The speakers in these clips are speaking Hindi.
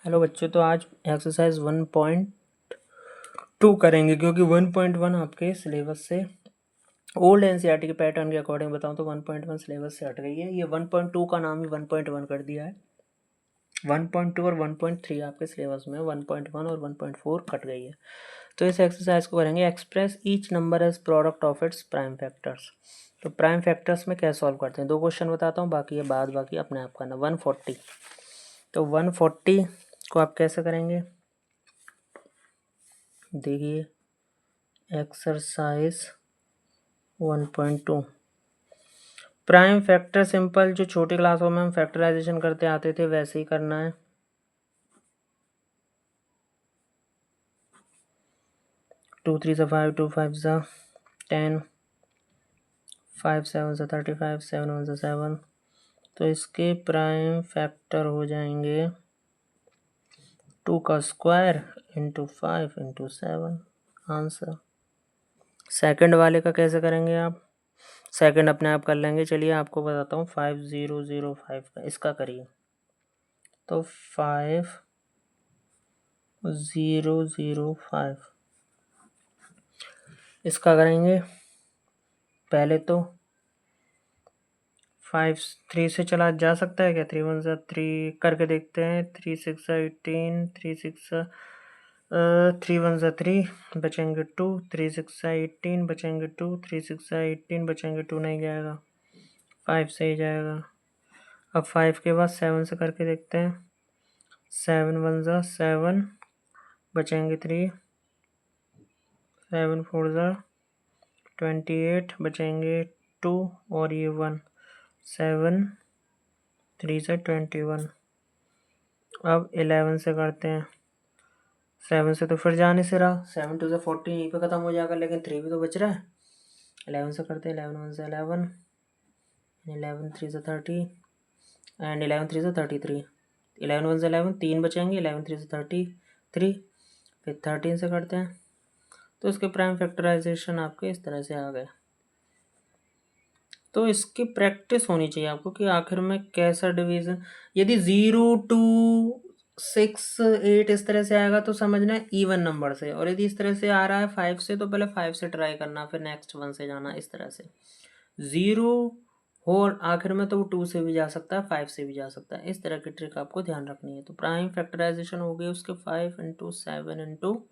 हेलो बच्चों, तो आज एक्सरसाइज 1.2 करेंगे क्योंकि 1.1 आपके सिलेबस से ओल्ड एनसीईआरटी के पैटर्न के अकॉर्डिंग बताऊं तो 1.1 सिलेबस से हट गई है। ये 1.2 का नाम ही 1.1 कर दिया है। 1.2 और 1.3 आपके सिलेबस में, 1.1 और 1.4 कट गई है। तो इस एक्सरसाइज को करेंगे express each number as product of its prime factors. तो प्राइम फैक्टर्स में क्या सॉल्व करते हैं, 2 क्वेश्चन बताता हूँ, बाकी ये बाकी अपने आप करना। 140, तो 140 को आप कैसे करेंगे, देखिए एक्सरसाइज 1.2 प्राइम फैक्टर सिंपल, जो छोटी क्लासों में हम फैक्टराइजेशन करते आते थे वैसे ही करना है। 2 3 5, 2 5 10, 5 7 35, 7 1 7। तो इसके प्राइम फैक्टर हो जाएंगे 2 का square into 5 into 7, answer. Second वाले का कैसे करेंगे आप, सेकंड अपने आप कर लेंगे। चलिए आपको बताता हूँ 5005 का, इसका करिए। तो 5005 इसका करेंगे। पहले तो 5 3 से चला जा सकता है क्या, 3 1 3 करके देखते हैं। 3 6 18, 3 6 3 1 3 बचेंगे 2, 3 6 18 बचेंगे 2, 3 6 18 बचेंगे 2, नहीं जाएगा, 5 से ही जाएगा। अब 5 के बाद 7 से करके देखते हैं। 7 1 7 बचेंगे 3, 7 4 28 बचेंगे 2 और ये 1, 7 3 से 21। अब 11 से करते हैं। 7 से तो फिर जाने से रहा, 7 2 से 14 यहीं पे ख़त्म हो जाएगा, लेकिन 3 भी तो बच रहा है। 11 से करते हैं। 11 1 से 11, 11 3 से 30 एंड 11 3 से 33। 11 1 से 11, 3 बचेंगे। 11 3 से 33, फिर 13 से करते हैं। तो इसके प्राइम फैक्टराइजेशन आपके इस तरह से आ गए। तो इसकी प्रैक्टिस होनी चाहिए आपको कि आखिर में कैसा डिवीजन, यदि 0 2 6 8 इस तरह से आएगा तो समझना है इवन नंबर से, और यदि इस तरह से आ रहा है 5 से तो पहले 5 से ट्राई करना, फिर नेक्स्ट 1 से जाना। इस तरह से 0 हो और आखिर में तो वो 2 से भी जा सकता है, 5 से भी जा सकता है। इस तरह की ट्रिक आपको ध्यान रखनी है। तो प्राइम फैक्टराइजेशन हो गई उसके 5 इंटू 7 इंटू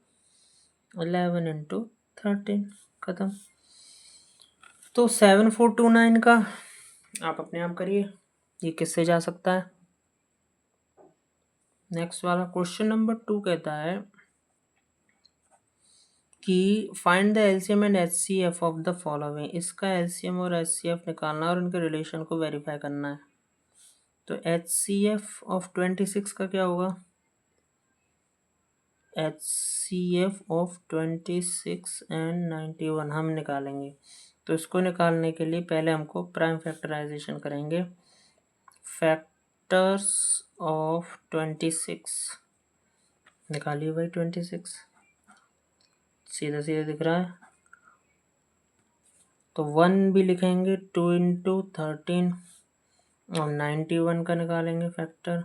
11 इंटू 13, खत्म। तो 7429 का आप अपने आप करिए, ये किससे जा सकता है। नेक्स्ट वाला क्वेश्चन नंबर 2 कहता है कि find the LCM and HCF of the following. इसका एलसीएम और एचसीएफ निकालना और उनके रिलेशन को वेरीफाई करना है। तो एचसीएफ ऑफ 26 का क्या होगा, एचसीएफ ऑफ 26 एंड 91 हम निकालेंगे। तो इसको निकालने के लिए पहले हमको प्राइम फैक्टराइजेशन करेंगे। फैक्टर्स ऑफ 26 निकालिए भाई। 26 सीधा सीधा दिख रहा है, तो 1 भी लिखेंगे। 2 इंटू 13 और 91 का निकालेंगे फैक्टर।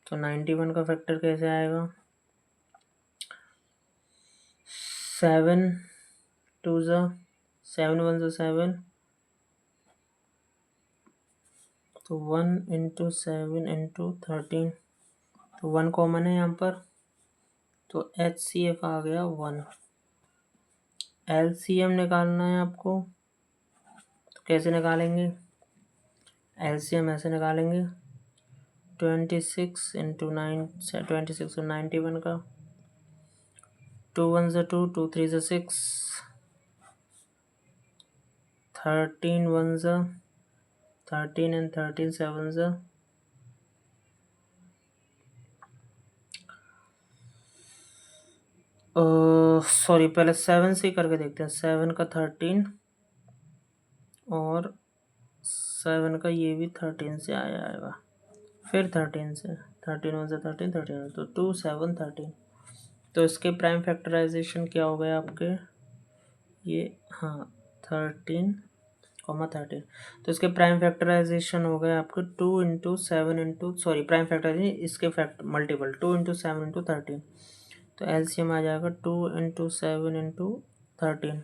तो 91 का फैक्टर कैसे आएगा, 7 2 7 1 7, तो 1 इंटू 7 इंटू 13, तो 1 कॉमन है यहाँ पर, तो HCF आ गया 1। LCM निकालना है आपको, तो कैसे निकालेंगे, LCM ऐसे निकालेंगे। 26 इंटू 9, 26 और 91 का, 2 1 2, 2 3 6, 13 1 13 and 13 7 सॉरी पहले 7 से करके देखते हैं। 7 का 13 और 7 का ये भी 13 से आएगा, फिर 13 से, 13 1 से 13 13, तो 2 7 13। तो इसके प्राइम फैक्टराइजेशन क्या हो गया आपके, ये हाँ 13 13। तो इसके प्राइम फैक्टराइजेशन हो गए आपके 2 × 7 प्राइम फैक्टराइजेशन इसके मल्टीपल 2 × 7 × 13। तो एलसीएम आ जाएगा 2 × 7 × 13।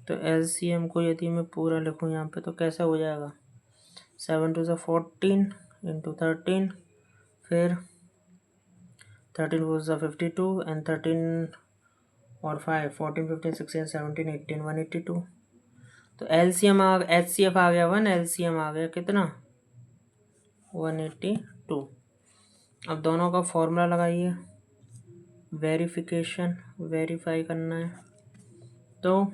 तो एलसीएम को यदि मैं पूरा लिखूँ यहाँ पे तो कैसा हो जाएगा, 7 × 2 = 14 × 13, फिर 13 × 4 = 52 एंड 13 और 5 14 15 16 17 18 182। तो एलसीएम एचसीएफ आ गया 1, एलसीएम आ गया कितना 182। अब दोनों का फॉर्मूला लगाइए, वेरीफाई करना है। तो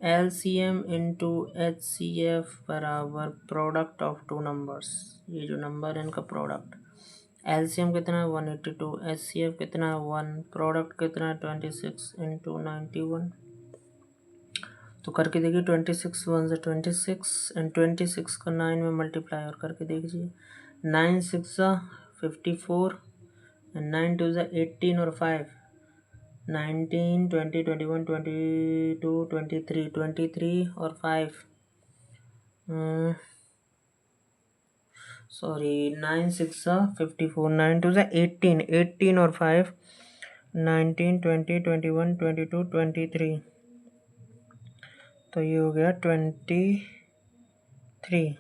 एलसीएम इंटू एचसीएफ बराबर प्रोडक्ट ऑफ टू नंबर्स, ये जो नंबर है इनका प्रोडक्ट। एलसीएम कितना है 182, एचसीएफ कितना है 1, प्रोडक्ट कितना है 26 × 91। तो करके देखिए 26 1 से 26 एंड 26 का 9 में मल्टीप्लाई और करके देखिए 9 6 54 एंड 9 2 18 और 5 19 20 21 22 23 23 और 5 सॉरी 9 6 54 9 2 18 18 और 5 19 20 21 22 23। तो ये हो गया 23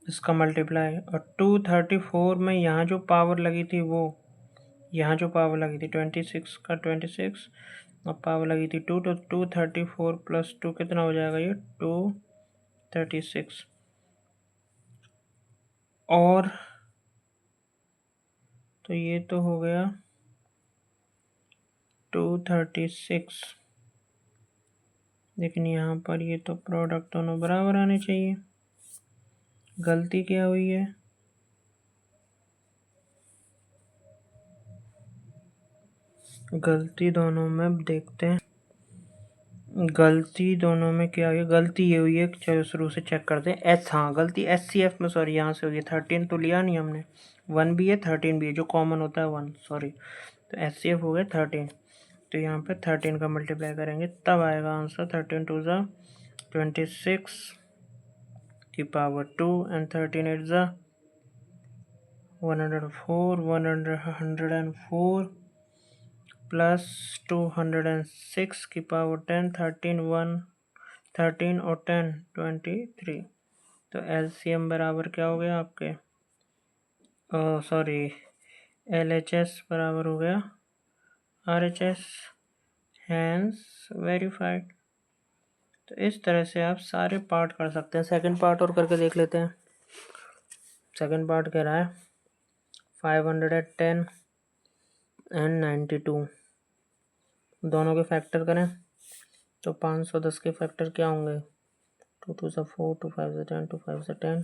इसका मल्टीप्लाई। और 234 में यहाँ जो पावर लगी थी वो, यहाँ जो पावर लगी थी 26 का 26 और पावर लगी थी 2, तो 234 + 2 कितना हो जाएगा, ये 236। और तो ये तो हो गया 236, लेकिन यहाँ पर ये तो प्रोडक्ट दोनों बराबर आने चाहिए। गलती क्या हुई है, गलती दोनों में देखते हैं, गलती दोनों में क्या हुई है। गलती ये हुई है, चलो शुरू से चेक करते हैं। हाँ गलती एचसीएफ में, सॉरी यहाँ से हुई है। 13 तो लिया नहीं हमने, 1 भी है 13 भी है, जो कॉमन होता है 1, सॉरी। तो एचसीएफ हो गया 13, तो यहाँ पे 13 का मल्टीप्लाई करेंगे तब आएगा आंसर 13 2 = 26 की पावर 2 एंड 13 8 = 104 प्लस 206 की पावर 10 13 और 10 23। तो एलसीएम बराबर क्या हो गया आपके, सॉरी एलएचएस बराबर हो गया आरएचएस, हैंस वेरीफाइड। तो इस तरह से आप सारे पार्ट कर सकते हैं। सेकंड पार्ट और करके देख लेते हैं। सेकंड पार्ट कह रहा है 510 एंड 92 दोनों के फैक्टर करें तो 510 के फैक्टर क्या होंगे, 2 2 = 4 2 5 = 10 2 5 = 10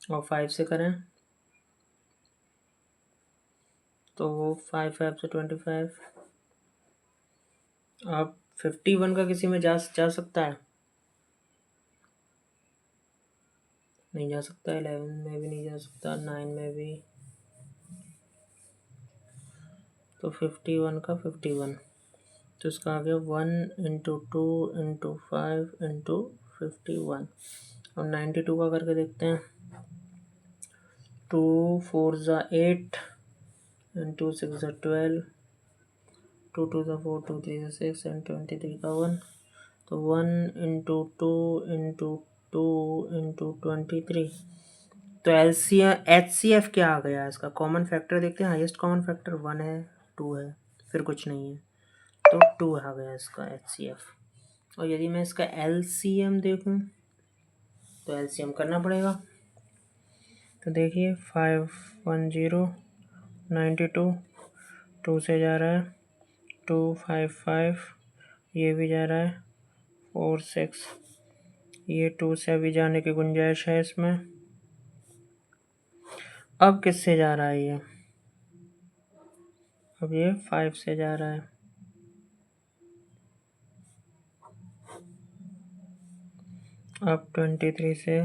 और 5 से करें तो 5 5 से 25। अब 51 का किसी में जा सकता है, नहीं जा सकता, 11 में भी नहीं जा सकता, 9 में भी। तो 51 का 51, तो इसका आ गया 1 × 2 × 5 × 51। और 92 का करके देखते हैं। 2 4 = 8 एंड 2 6 = 12, 2 2 = 4 2 3 = 6 एंड 23 का 1। तो 1 × 2 × 2 × 23। तो एचसीएफ क्या आ गया इसका, कॉमन फैक्टर देखते हैं। हाईएस्ट कॉमन फैक्टर 1 है 2 है, फिर कुछ नहीं है, तो 2 आ गया इसका एचसीएफ। और यदि मैं इसका एलसीएम देखूं तो एलसीएम करना पड़ेगा। तो देखिए 510 92, 2 से जा रहा है 255, ये भी जा रहा है 46, ये 2 से अभी जाने की गुंजाइश है इसमें। अब किससे जा रहा है ये, अब ये 5 से जा रहा है। अब 23 से,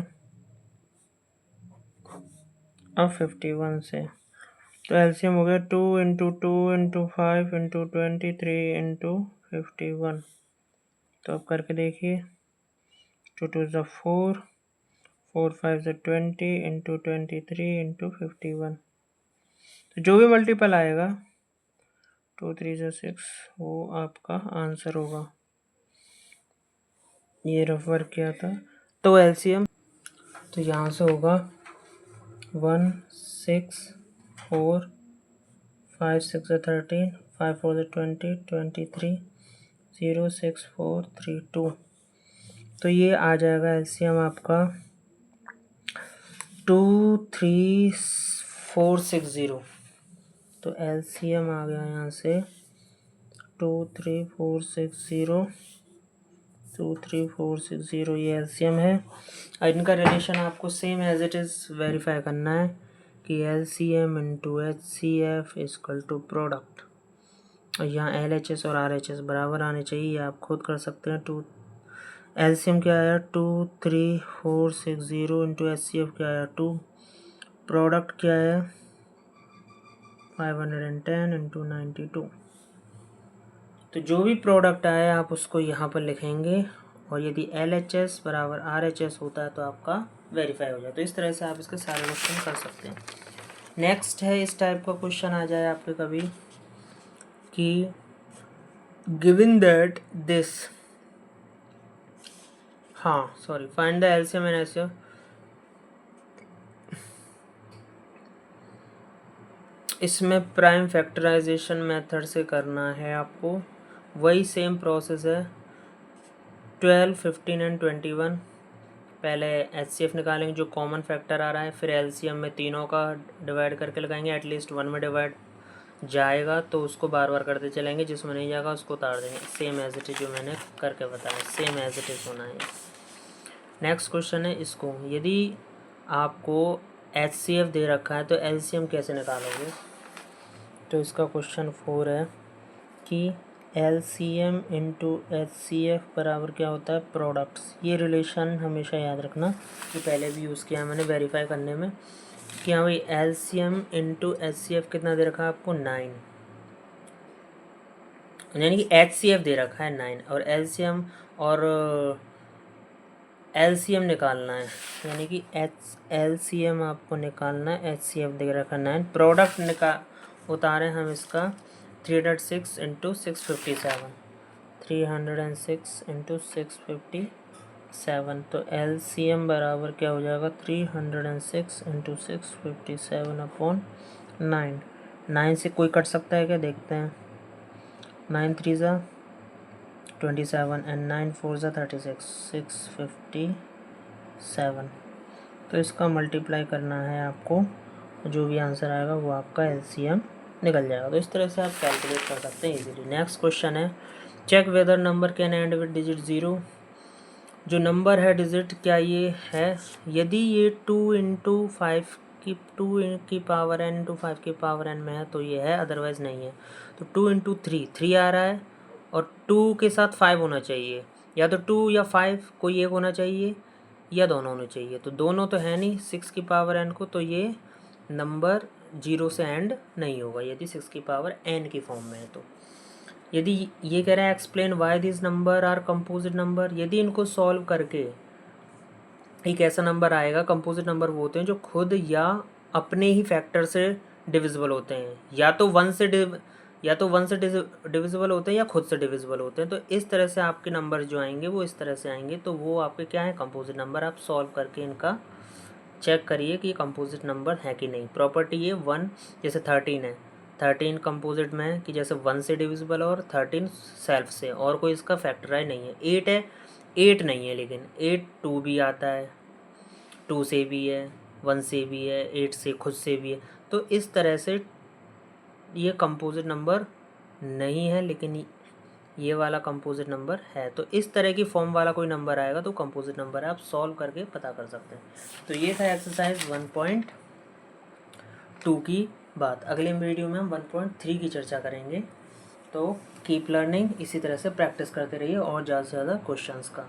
अब 51 से। तो एलसीएम हो गया 2 × 2 × 5 × 23 × 51। तो अब करके देखिए, 2 2 ज़ा 4, 4 5 ज़ा 20 × 23 × 51। तो जो भी मल्टीपल आएगा 2 3 ज़ा 6 वो आपका आंसर होगा। ये रफ वर्क किया था। तो एलसीएम तो यहाँ से होगा 1 6 4 5 6 ज़ा 13, 5 4 ज़ा 20, 23 0 6 4 3 2। तो ये आ जाएगा एलसीएम आपका 23460। तो एलसीएम आ गया यहाँ से 23460, 23460 ये एलसीएम है। इनका रिलेशन आपको same as it is verify करना है कि LCM into HCF equal to product, और यहाँ एलएचएस और आरएचएस बराबर आने चाहिए। आप खुद कर सकते हैं। एलसीएम क्या आया 23460 इंटू एचसीएफ क्या आया 2, प्रोडक्ट क्या है 510 इंटू 92। तो जो भी प्रोडक्ट आए आप उसको यहाँ पर लिखेंगे, और यदि LHS बराबर RHS होता है तो आपका वेरीफाई हो जाए। तो इस तरह से आप इसके सारे क्वेश्चन कर सकते हैं। नेक्स्ट है, इस टाइप का क्वेश्चन आ जाए आपके कभी कि गिवन दैट दिस, हाँ sorry, find the LCM and HCF. इसमें प्राइम फैक्टराइजेशन मेथड से करना है आपको, वही सेम प्रोसेस है। 12 15 एंड 21 पहले एचसीएफ निकालेंगे जो कॉमन फैक्टर आ रहा है, फिर एलसीएम में तीनों का डिवाइड करके लगाएंगे। एटलीस्ट 1 में डिवाइड जाएगा तो उसको बार बार करते चलेंगे, जिसमें नहीं जाएगा उसको उतार देंगे। सेम एज इट इज जो मैंने करके बताया, सेम एज इट इज होना है। नेक्स्ट क्वेश्चन है इसको, यदि आपको एचसीएफ दे रखा है तो एलसीएम कैसे निकालोगे। तो इसका क्वेश्चन 4 है कि एलसीएम इंटू एचसीएफ बराबर क्या होता है प्रोडक्ट्स। ये रिलेशन हमेशा याद रखना, कि पहले भी यूज़ किया मैंने वेरीफाई करने में कि हाँ भाई एलसीएम इंटू एचसीएफ कितना दे रखा है आपको 9, यानी कि एचसीएफ दे रखा है 9 और एलसीएम और एलसीएम निकालना है, यानी कि एलसीएम आपको निकालना है, एचसीएफ दे रखा है 9। प्रोडक्ट उतारे हम इसका 306 इंटू 657, 306 इंटू 657। तो एलसीएम बराबर क्या हो जाएगा 306 इंटू 657 अपॉन 9। 9 से कोई कट सकता है क्या, देखते हैं। 9 3 ज़ा 27 एंड 9 4 ज़ा 36, 657। तो इसका मल्टीप्लाई करना है आपको, जो भी आंसर आएगा वो आपका एलसीएम निकल जाएगा। तो इस तरह से आप कैलकुलेट कर सकते हैं इजीली। नेक्स्ट क्वेश्चन है, check whether number can end with digit 0। जो नंबर है डिजिट क्या ये है, यदि ये 2 × 5 की 2 की पावर n इंटू 5 की पावर n में है तो ये है, अदरवाइज़ नहीं है। तो 2 × 3 3 आ रहा है, और 2 के साथ 5 होना चाहिए, या तो 2 या 5 कोई एक होना चाहिए, या दोनों होने चाहिए। तो दोनों तो है नहीं 6 की पावर n को, तो ये नंबर 0 से एंड नहीं होगा यदि 6 की पावर n की फॉर्म में है। तो यदि ये कह रहा है explain why this number are composite number, यदि इनको सॉल्व करके एक ऐसा नंबर आएगा, कंपोजिट नंबर वो होते हैं जो खुद या अपने ही फैक्टर से डिविजिबल होते हैं, या तो 1 से डिविजिबल होते हैं या खुद से डिविजिबल होते हैं। तो इस तरह से आपके नंबर जो आएंगे वो इस तरह से आएंगे, तो वो आपके क्या है कंपोजिट नंबर। आप सॉल्व करके इनका चेक करिए कि ये कंपोजिट नंबर है कि नहीं। प्रॉपर्टी ये 1, जैसे 13 है, 13 कंपोजिट में है कि जैसे 1 से डिविजिबल और 13 सेल्फ से, और कोई इसका फैक्टराइज नहीं है। 8 है, 8 नहीं है, लेकिन 8 2 भी आता है, 2 से भी है, 1 से भी है, 8 से खुद से भी है। तो इस तरह से ये कंपोजिट नंबर नहीं है, लेकिन ये वाला कंपोजिट नंबर है। तो इस तरह की फॉर्म वाला कोई नंबर आएगा तो कंपोजिट नंबर है, आप सॉल्व करके पता कर सकते हैं। तो ये था एक्सरसाइज 1.2 की बात। अगले वीडियो में हम 1.3 की चर्चा करेंगे। तो कीप लर्निंग, इसी तरह से प्रैक्टिस करते रहिए और ज़्यादा से ज़्यादा क्वेश्चंस का।